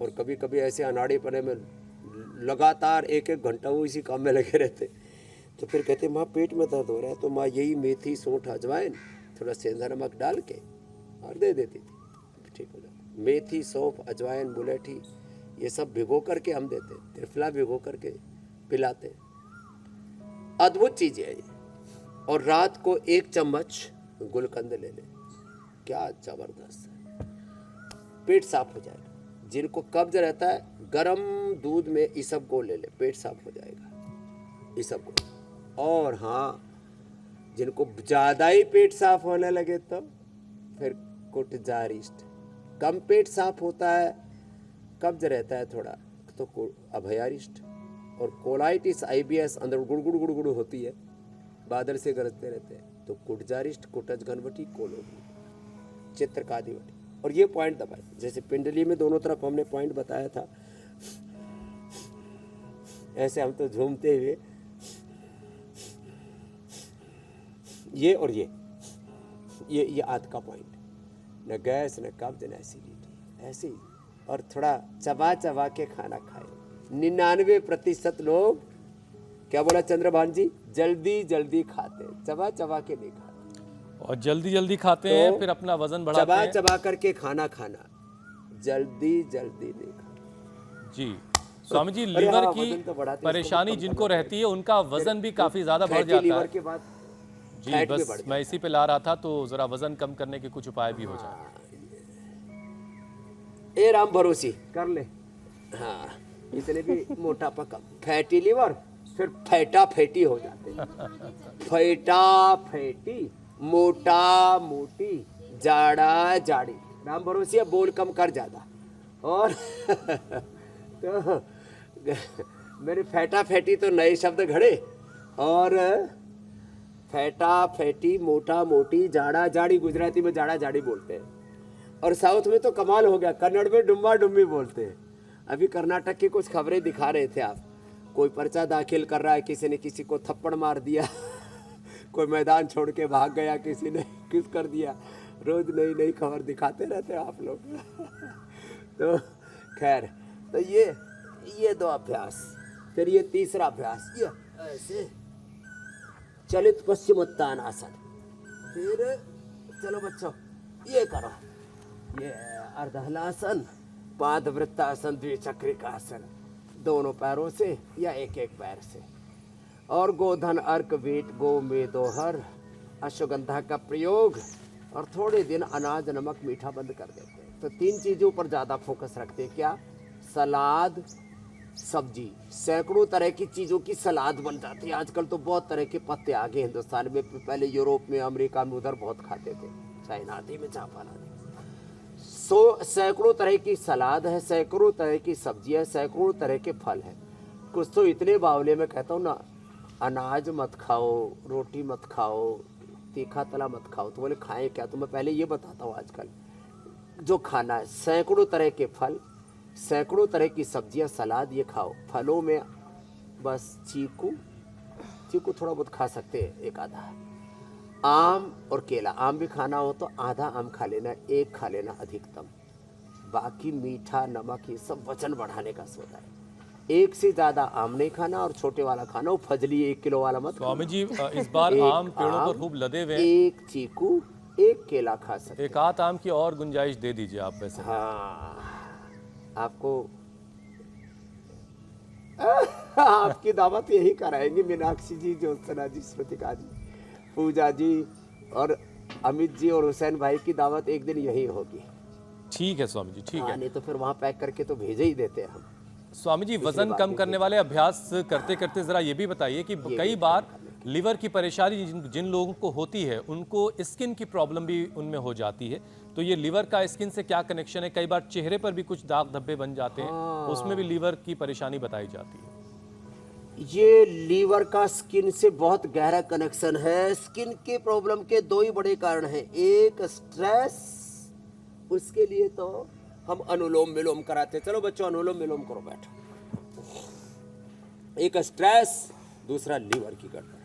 और कभी कभी ऐसे अनाड़े पने में लगातार 1-1 घंटा वो इसी काम में लगे रहते। तो फिर कहते माँ पेट में दर्द हो रहा है, तो माँ यही मेथी, सौंठ, अजवाइन, थोड़ा सेंधा नमक डाल के और दे देती थी, ठीक हो जाता। मेथी, सौंफ, अजवाइन, मुलेठी ये सब भिगो करके हम देते, त्रिफला भिगो करके पिलाते। अद्भुत चीज़ है ये। और रात को 1 चम्मच गुलकंद ले ले, क्या जबरदस्त है, पेट साफ हो जाएगा। जिनको कब्ज रहता है, गरम दूध में इसबगोल ले ले, पेट साफ हो जाएगा इसबगोल। और हाँ, जिनको ज़्यादा ही पेट साफ होने लगे तो फिर कुटजारिष्ट। कम पेट साफ होता है, कब्ज रहता है थोड़ा, तो अभयारिष्ट। और कोलाइटिस, IBS अंदर गुड़गुड़ गुड़गुड़ होती है, बादल से गरजते रहते हैं, तो कुटजारिष्ट, कुटज घनवटी, कोलोगी, चित्रकादिवटी। और ये पॉइंट दबाए, जैसे पिंडली में दोनों तरफ हमने पॉइंट बताया था, ऐसे हम तो झूमते हुए ये और ये आध का पॉइंट, न गैस, न कब्ज, न एसिडिटी, ऐसे ही। और थोड़ा चबा चबा के खाना खाए। 99% लोग, क्या बोला चंद्रभान जी, जल्दी जल्दी खाते, चबा चबा के नहीं खाते। और जल्दी जल्दी खाते हैं, फिर अपना वजन बढ़ाते चबा हैं। चबा करके खाना, जल्दी जल्दी नहीं खाते। जी स्वामी जी, अरे लीवर हाँ, की वजन तो बढ़ाते हैं, परेशानी इसको भी कम जिनको करना रहती है उनका वजन भी काफी ज्यादा बढ़ फैटी जाता लीवर है। के बाद जी फैट भी बस बढ़ मैं इसी पे ला रहा था, तो जरा वजन कम करने के कुछ उपाय भी हो जाए। ए राम भरोसी कर ले, हाँ, इतने भी मोटापा कम। फैटी लीवर फिर फैटा फैटी हो जाते हैं, फैटा फैटी, मोटा मोटी, जाड़ा जाड़ी। राम भरोसी बोल कम कर ज्यादा। और तो मेरे फैटा फैटी तो नए शब्द घड़े, और फैटा फैटी, मोटा मोटी, जाड़ा जाड़ी, गुजराती में जाड़ा जाड़ी बोलते हैं। और साउथ में तो कमाल हो गया, कन्नड़ में डुम्बा डुम्बी बोलते हैं। अभी कर्नाटक की कुछ खबरें दिखा रहे थे आप, कोई पर्चा दाखिल कर रहा है, किसी ने किसी को थप्पड़ मार दिया, कोई मैदान छोड़ के भाग गया, किसी ने किस कर दिया। रोज नई नई खबर दिखाते रहते हैं आप लोग। तो खैर, तो ये 2 अभ्यास, फिर ये तीसरा अभ्यास, ये ऐसे चलित पश्चिमोत्तानासन। फिर चलो बच्चों ये करो, ये अर्धहलासन, पादवृत्तासन, द्विचक्रिकासन, दोनों पैरों से या एक एक पैर से। और गोधन, अर्क, वीट, गो में दोहर, अश्वगंधा का प्रयोग, और थोड़े दिन अनाज, नमक, मीठा बंद कर देते हैं। तो 3 चीज़ों पर ज़्यादा फोकस रखते हैं, क्या? सलाद, सब्जी। सैकड़ों तरह की चीज़ों की सलाद बन जाती है आजकल, तो बहुत तरह के पत्ते आ गए हिंदुस्तान में। पहले यूरोप में, अमेरिका में, उधर बहुत खाते थे, चाइना आदि में, जापान आदि। सैकड़ों तरह की सलाद है, सैकड़ों तरह की सब्जी है, सैकड़ों तरह के फल है। कुछ तो इतने बावले में कहता हूँ ना, अनाज मत खाओ, रोटी मत खाओ, तीखा तला मत खाओ। तो बोले खाएं क्या? तो मैं पहले ये बताता हूँ आजकल जो खाना है। सैकड़ों तरह के फल, सैकड़ों तरह की सब्जियां, सलाद, ये खाओ। फलों में बस चीकू थोड़ा बहुत खा सकते हैं, एक आधा। आम और केला, आम भी खाना हो तो आधा आम खा लेना, 1 खा लेना अधिकतम। बाकी मीठा, नमक, ये सब वजन बढ़ाने का सौदा है। 1 से ज़्यादा आम नहीं खाना, और छोटे वाला खाना, वो फजली 1 किलो वाला मत खाना। स्वामी जी इस बार आम पेड़ों पर खूब लदे हुए हैं। 1 चीकू, 1 केला खा सकते। एक आध आम की और गुंजाइश दे दीजिए आप वैसे। हाँ, आपको आपकी दावत यही कराएंगे, मीनाक्षी जी, ज्योत्सना जी, स्मृतिका जी, पूजा जी, और अमित जी और हुसैन भाई की दावत एक दिन यही होगी। ठीक है स्वामी जी, ठीक है। नहीं तो फिर वहाँ पैक करके तो भेजे ही देते हैं हम। स्वामी जी, वजन कम करने वाले अभ्यास करते करते जरा ये भी बताइए कि कई बार लीवर की परेशानी जिन लोगों को होती है उनको स्किन की प्रॉब्लम भी उनमें हो जाती है, तो ये लीवर का स्किन से क्या कनेक्शन है? कई बार चेहरे पर भी कुछ दाग धब्बे बन जाते हैं, उसमें भी लीवर की परेशानी बताई जाती है। ये लीवर का स्किन से बहुत गहरा कनेक्शन है। स्किन के प्रॉब्लम के दो ही बड़े कारण हैं, एक स्ट्रेस, उसके लिए तो हम अनुलोम विलोम कराते हैं। चलो बच्चों अनुलोम विलोम करो, बैठो। एक स्ट्रेस, दूसरा लीवर की गड़बड़।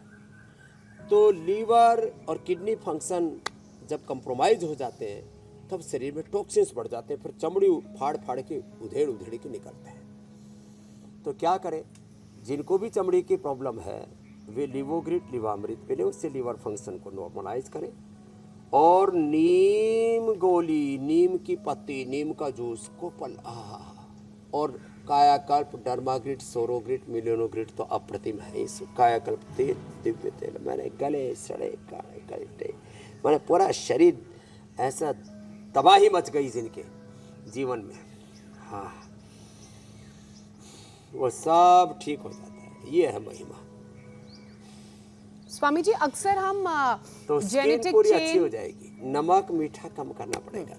तो लीवर और किडनी फंक्शन जब कंप्रोमाइज हो जाते हैं तब शरीर में टॉक्सिन्स बढ़ जाते हैं, फिर चमड़ी फाड़ फाड़ के उधेड़ उधेड़ के निकलते हैं। तो क्या करें, जिनको भी चमड़ी की प्रॉब्लम है वे लिवोग्रिट लिवामृत पे लें, उससे लीवर फंक्शन को नॉर्मलाइज करें। और नीम गोली, नीम की पत्ती, नीम का जूस को और कायाकल्प, डर्माग्रिट, सोरोग्रिट, मिलियोनोग्रिट तो अप्रतिम है। इस कायाकल्प तेल, दिव्य तेल, मैंने गले सड़े काले कलटे, मैंने पूरा शरीर ऐसा तबाही मच गई जिनके जीवन में, हाँ वो सब ठीक हो जाता है। ये है महिमा। स्वामी जी, अक्सर हम तो स्किन जेनेटिक पूरी अच्छी हो चेन, जाएगी। नमक मीठा कम करना पड़ेगा।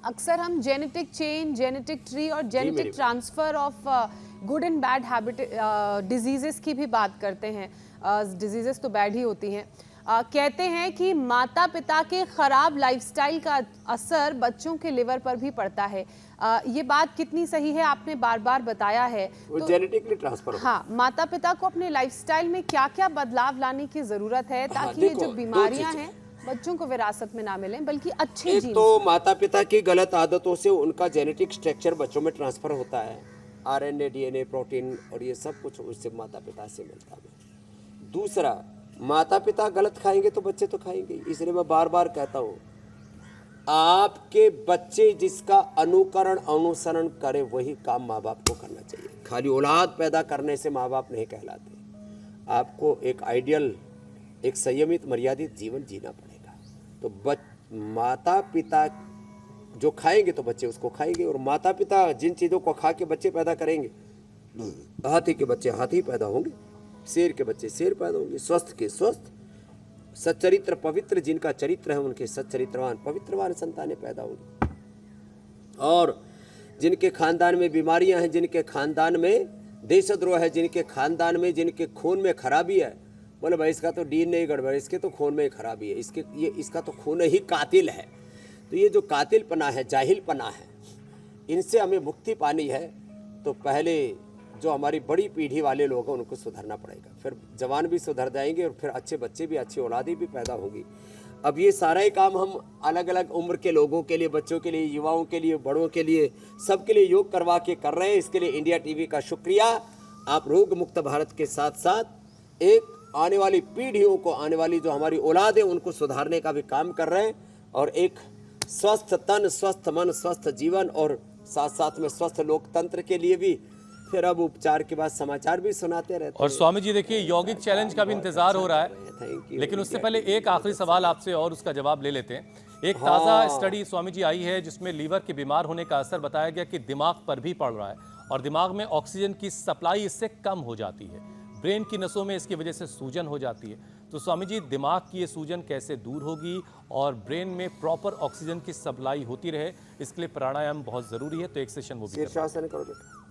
अक्सर हम जेनेटिक चेन, जेनेटिक ट्री और मेरी जेनेटिक बात। Transfer of good and bad habit diseases की भी बात करते हैं। डिजीजेस तो बैड ही होती हैं। कहते हैं कि माता पिता के खराब लाइफस्टाइल का असर बच्चों के लिवर पर भी पड़ता है। ये बात कितनी सही है, आपने बार बार बताया है। वो तो जेनेटिकली ट्रांसफर हो। हाँ, माता पिता को अपने लाइफस्टाइल में क्या क्या बदलाव लाने की जरूरत है ताकि ये देखो, जो दो बीमारियां चीजें। हैं बच्चों को विरासत में ना मिलें बल्कि अच्छे एक जीन। तो माता पिता की गलत आदतों से उनका जेनेटिक स्ट्रक्चर बच्चों में ट्रांसफर होता है। आरएनए, डीएनए, प्रोटीन और ये सब कुछ उससे माता पिता से मिलता है। दूसरा, माता पिता गलत खाएंगे तो बच्चे तो खाएंगे। इसलिए मैं बार बार कहता हूँ, आपके बच्चे जिसका अनुकरण अनुसरण करे वही काम माँ बाप को करना चाहिए। खाली औलाद पैदा करने से माँ बाप नहीं कहलाते। आपको एक आइडियल, एक संयमित मर्यादित जीवन जीना पड़ेगा। तो माता पिता जो खाएंगे तो बच्चे उसको खाएंगे, और माता पिता जिन चीज़ों को खा के बच्चे पैदा करेंगे, हाथी के बच्चे हाथी पैदा होंगे, शेर के बच्चे शेर पैदा होंगे, स्वस्थ के स्वस्थ, सच्चरित्र पवित्र जिनका चरित्र है उनके सच्चरित्रवान पवित्रवान संतानें पैदा होंगी। और जिनके खानदान में बीमारियां हैं, जिनके खानदान में देशद्रोह है, जिनके खानदान में, जिनके खून में खराबी है, बोले भाई इसका तो डीएनए गड़बड़, इसके तो खून में खराबी है, इसका तो खून ही कातिल है। तो ये जो कातिलपना है, जाहिलपना है, इनसे हमें मुक्ति पानी है। तो पहले जो हमारी बड़ी पीढ़ी वाले लोग हैं उनको सुधरना पड़ेगा, फिर जवान भी सुधर जाएंगे और फिर अच्छे बच्चे भी, अच्छी औलादी भी पैदा होगी। अब ये सारा ही काम हम अलग अलग उम्र के लोगों के लिए, बच्चों के लिए, युवाओं के लिए, बड़ों के लिए, सबके लिए योग करवा के कर रहे हैं। इसके लिए इंडिया टीवी का शुक्रिया। आप रोग मुक्त भारत के साथ साथ एक आने वाली पीढ़ियों को, आने वाली जो हमारी औलाद है उनको सुधारने का भी काम कर रहे हैं, और एक स्वस्थ तन, स्वस्थ मन, स्वस्थ जीवन और साथ साथ में स्वस्थ लोकतंत्र के लिए भी फिर अब उपचार के बाद समाचार भी सुनाते रहते हैं। और स्वामी जी देखिए, यौगिक चैलेंज का भी इंतजार हो रहा है, थैंक यू। लेकिन उससे पहले एक आखिरी सवाल आपसे और उसका जवाब ले लेते हैं। एक ताज़ा स्टडी स्वामी जी आई है जिसमें लीवर के बीमार होने का असर बताया गया कि दिमाग पर भी पड़ रहा है, और दिमाग में ऑक्सीजन की सप्लाई इससे कम हो जाती है, ब्रेन की नसों में इसकी वजह से सूजन हो जाती है। तो स्वामी जी, दिमाग की ये सूजन कैसे दूर होगी और ब्रेन में प्रॉपर ऑक्सीजन की सप्लाई होती रहे, इसके लिए प्राणायाम बहुत जरूरी है। तो एक सेशन वो भी शीर्षासन करो बेटा।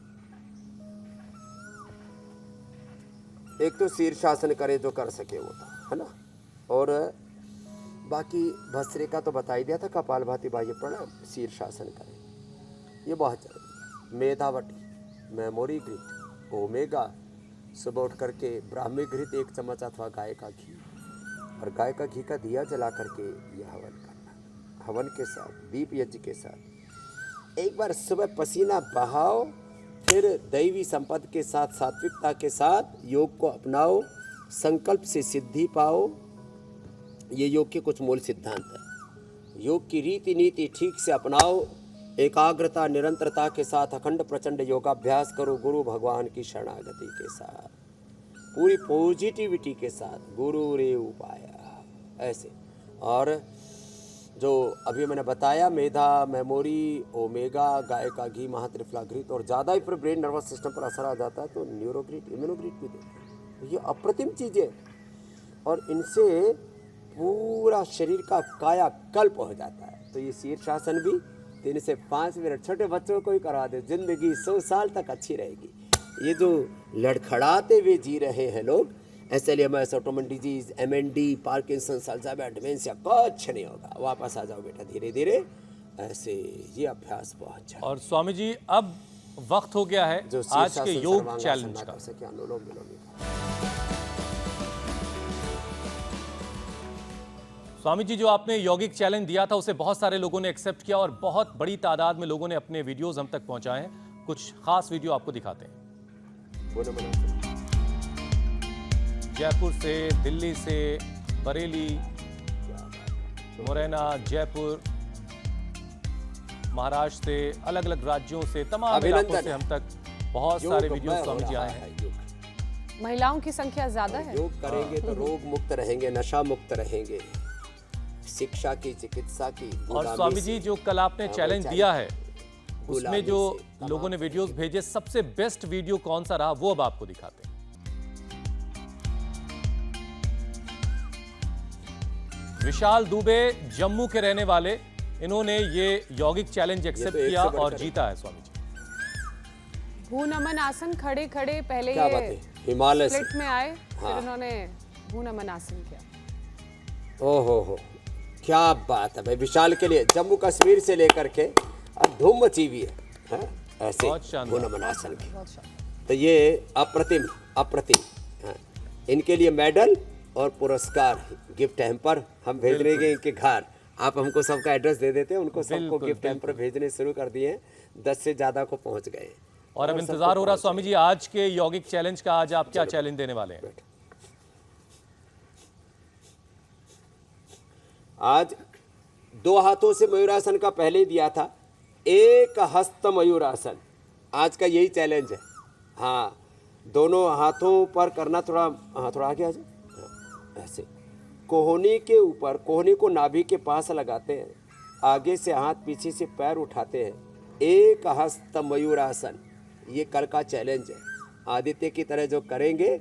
एक तो शीर्षासन करे जो कर सके वो तो, है ना, और बाकी भस्त्रिका तो बता ही दिया था, कपालभाति बाह्य प्राणायाम, शीर्षासन करें, ये बहुत जरूरी। मेधावटी, मेमोरी घृत, ओमेगा, सुबह उठ करके ब्राह्मी घृत 1 चम्मच अथवा गाय का घी, और गाय का घी का दिया जला करके यह हवन करना। हवन के साथ, दीप यज्ञ के साथ एक बार सुबह पसीना बहाओ, फिर दैवी संपद के साथ, सात्विकता के साथ योग को अपनाओ, संकल्प से सिद्धि पाओ। ये योग के कुछ मूल सिद्धांत है। योग की रीति नीति ठीक से अपनाओ, एकाग्रता निरंतरता के साथ अखंड प्रचंड योगाभ्यास करो, गुरु भगवान की शरणागति के साथ, पूरी पॉजिटिविटी के साथ, गुरु रे उपाया, ऐसे। और जो अभी मैंने बताया, मेधा, मेमोरी, ओमेगा, गाय का घी, महात्रिफलाघृत, और ज़्यादा ही फिर ब्रेन नर्वस सिस्टम पर असर आ जाता है तो न्यूरोग्रिट, इम्यूनोग्रिट भी देते हैं। ये अप्रतिम चीज़ें, और इनसे पूरा शरीर का कायाकल्प हो जाता है। तो ये शीर्षासन भी 3 से 5 मिनट छोटे बच्चों को ही करवा दे, जिंदगी 100 साल तक अच्छी रहेगी। ये जो लड़खड़ाते हुए जी रहे हैं लोग, SLMS, Ottoman disease, MND, Parkinson, Alzheimer, dementia, कुछ नहीं होगा। वापस आ जाओ बेटा, धीरे धीरे ऐसे ये अभ्यास बहुत जाए। और स्वामी जी अब वक्त हो गया है जो आज शीर्षासन, के योग सर्वांगासन, चैलेंज का। नाटक, अनुलोम विलोम। स्वामी जी, जो आपने यौगिक चैलेंज दिया था उसे बहुत सारे लोगों ने एक्सेप्ट किया और बहुत बड़ी तादाद में लोगों ने अपने वीडियोस हम तक पहुंचाए हैं। कुछ खास वीडियो आपको दिखाते हैं। जयपुर से, दिल्ली से, बरेली, मुरैना, जयपुर, महाराष्ट्र से, अलग अलग राज्यों से, तमाम इलाकों से हम तक बहुत सारे वीडियो स्वामी जी आए हैं। महिलाओं की संख्या ज्यादा है। योग करेंगे तो रोग मुक्त रहेंगे, नशा मुक्त रहेंगे, शिक्षा की, चिकित्सा की। और स्वामी जी, जो कल आपने चैलेंज दिया है उसमें जो लोगों ने वीडियोस भेजे, सबसे बेस्ट वीडियो कौन सा रहा वो अब आपको दिखाते हैं। विशाल दुबे जम्मू के रहने वाले, इन्होंने ये यौगिक चैलेंज एक्सेप्ट एक किया से बढ़कर और जीता है स्वामी जी। भूनमन आसन खड़े खड़े पहले क्या बात ये है, हिमालय से। स्प्लिट में आए, फिर उन्होंने भूनमन आसन किया। ओहो, क्या बात है भाई। विशाल के लिए जम्मू कश्मीर से लेकर के अब धूम मची हुई है, हाँ? ऐसे बहुत शानदार। भूनमन आसन की। तो ये अप्रतिम अप्रतिम, हाँ? इनके लिए मेडल और पुरस्कार, गिफ्ट हैम्पर हम भेज देंगे इनके घर। आप हमको सबका एड्रेस दे देते हैं, उनको सबको बिल्कुल, गिफ्ट हैम्पर भेजने शुरू कर दिए हैं। 10 से ज़्यादा को पहुंच गए और अब इंतजार हो रहा स्वामी जी आज के यौगिक चैलेंज का। आज आप क्या चैलेंज देने वाले हैं? आज 2 हाथों से मयूरासन का पहले दिया था, एक हस्त मयूरासन आज का यही चैलेंज है। हाँ, दोनों हाथों पर करना, थोड़ा आगे आ जाओ, हाँ, ऐसे कोहनी के ऊपर, कोहनी को नाभि के पास लगाते हैं, आगे से हाथ, पीछे से पैर उठाते हैं, एक हस्त मयूरासन। ये कल का चैलेंज है। आदित्य की तरह जो करेंगे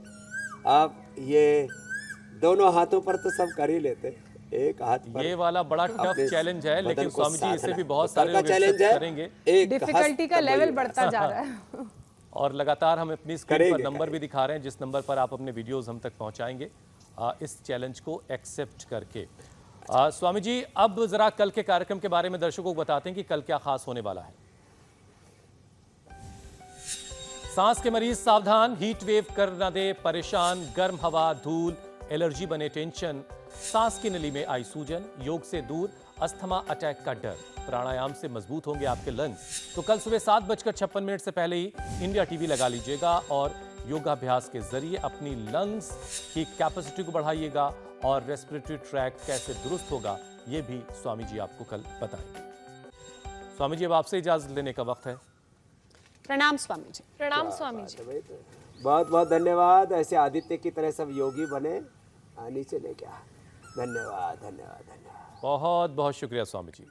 आप, ये दोनों हाथों पर तो सब कर ही लेते हैं, एक हाथ पर। ये वाला बड़ा टफ चैलेंज है, लेकिन स्वामी जी इसे भी बहुत सारे लोग चैलेंज एक्सेप्ट है, करेंगे। एक डिफिकल्टी का लेवल बढ़ता जा रहा है। और लगातार हम अपनी स्क्रीन पर करेंगे, नंबर भी दिखा रहे हैं, जिस नंबर पर आप अपने वीडियोस हम तक पहुंचाएंगे इस चैलेंज को एक्सेप्ट करके। स्वामी जी, अब जरा कल के कार्यक्रम के बारे में दर्शकों को बताते हैं कि कल क्या खास होने वाला है। सांस के मरीज सावधान, हीट वेव कर न दे परेशान, गर्म हवा, धूल, एलर्जी बने टेंशन, सांस की नली में आई सूजन, योग से दूर, अस्थमा अटैक का डर, प्राणायाम से मजबूत होंगे आपके लंग्स। तो कल सुबह 7:56 से पहले ही इंडिया टीवी लगा लीजिएगा और योगाभ्यास के जरिए अपनी लंग्स की कैपेसिटी को बढ़ाइएगा और रेस्पिरेटरी ट्रैक कैसे दुरुस्त होगा ये भी स्वामी जी आपको कल बताएंगे। स्वामी जी, अब आपसे इजाजत लेने का वक्त है। प्रणाम स्वामी जी। प्रणाम स्वामी जी। बहुत बहुत धन्यवाद। ऐसे आदित्य की तरह सब योगी बने, नीचे लेके आ। धन्यवाद धन्यवाद धन्यवाद। बहुत बहुत शुक्रिया स्वामी जी।